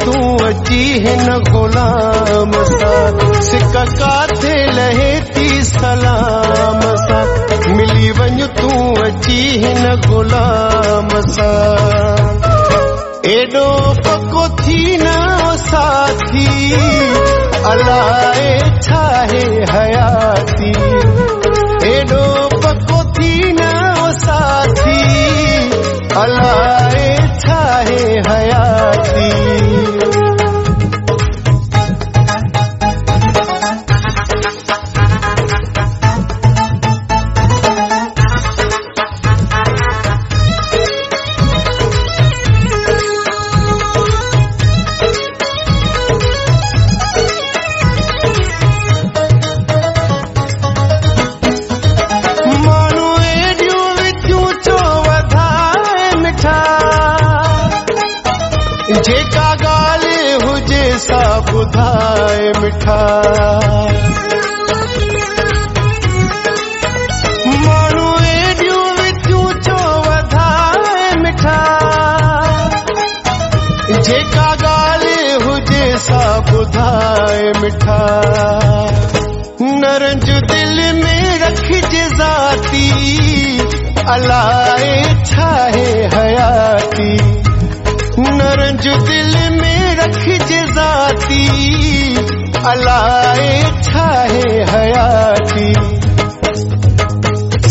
तूं अची हिन ग़ुलाम सां सिका काथे लहे थी सलाम सां मिली वञ तूं अची हिन ग़ुलाम सां एॾो पको थी न साथी अलाए छा है हयाती एॾो पको थी न साथी अलाए छा है हयाती जेका ॻाल्हि हुजे सा ॿुधाए मिठा माण्हू एॾियूं विथियूं छो वधाए मिठा जेका ॻाल्हि हुजे सा ॿुधाए मिठा नरंज दिल में रखिजे ज़ाती अलाए छा है हयाती नरंज दिल में रखिजे ज़ाती अलाए छा है हयाती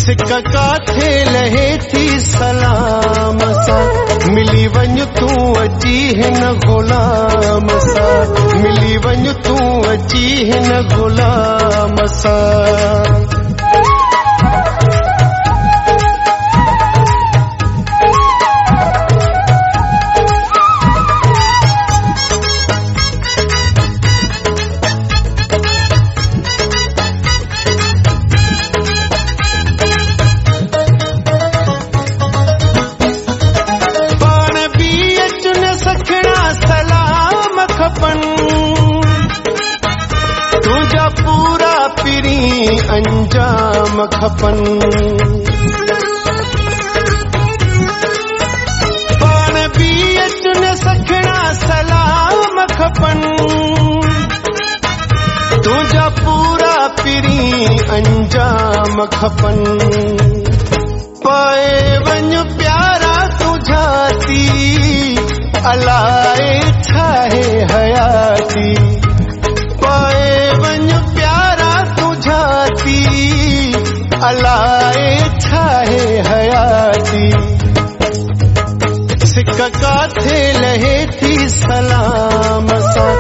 सिका काथे लहे थी सलाम सां मिली वञ तूं अची हिन ग़ुलाम सां मिली वञ तूं अची हिन ग़ुलाम सां तुझा पूरा पिरी अंजाम खपन पाण भी अचुन सखणा सलाम खपन तुझा पूरा पिरी अंजाम खपन पाए वञ प्यारा तुझा थी अलाए छा है हयाती पाए वञ प्यारा तुझा थी अलाए छा है हयाती सिका काथे लहे थी सलाम सां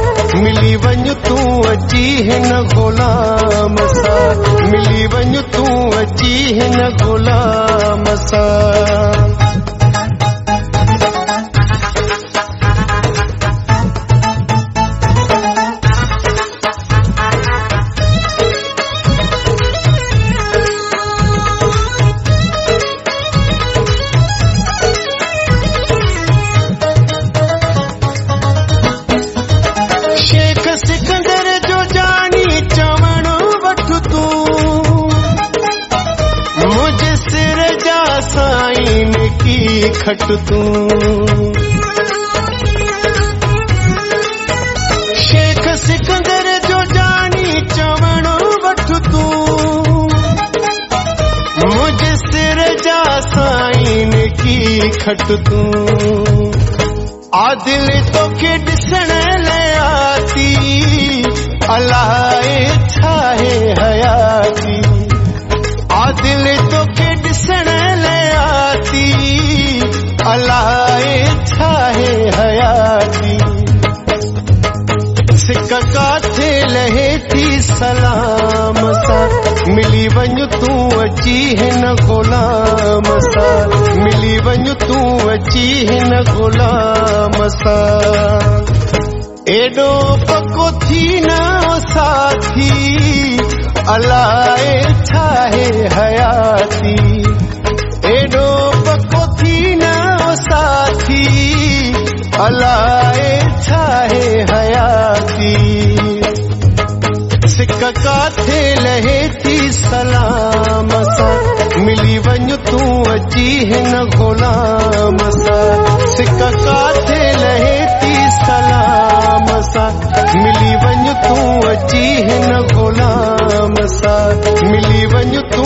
मिली वञ तूं अची हिन ग़ुलाम सां मिली वञ तूं अची हिन ग़ुलाम सां सिकंदर जो जानी चवण वठ तूं मुझे सिर जा साईं की खट तूं शेख सिकंदर जो जानी चवण वठ तूं मुझे सिर जा साईं की खट तूं आदिल तोखे ॾिसण लाइ आती अलाए छा है हयाती आदिल तोखे ॾिसण लाइ आती अलाए छा है हयाती सिका काथे लहे थी सलाम सां मिली वञ तूं अची हिन ग़ुलाम सां मिली वञ तूं अची हिन ग़ुलाम सां एॾो पको थी न साथी अलाए छा है हयाती एॾो पको थी न साथी अलाए छा है हयाती सिका काथे लहे थी सलाम सां मिली वञ तूं अची हिन ग़ुलाम सां सिका काथे लहे थी सलाम मिली वञ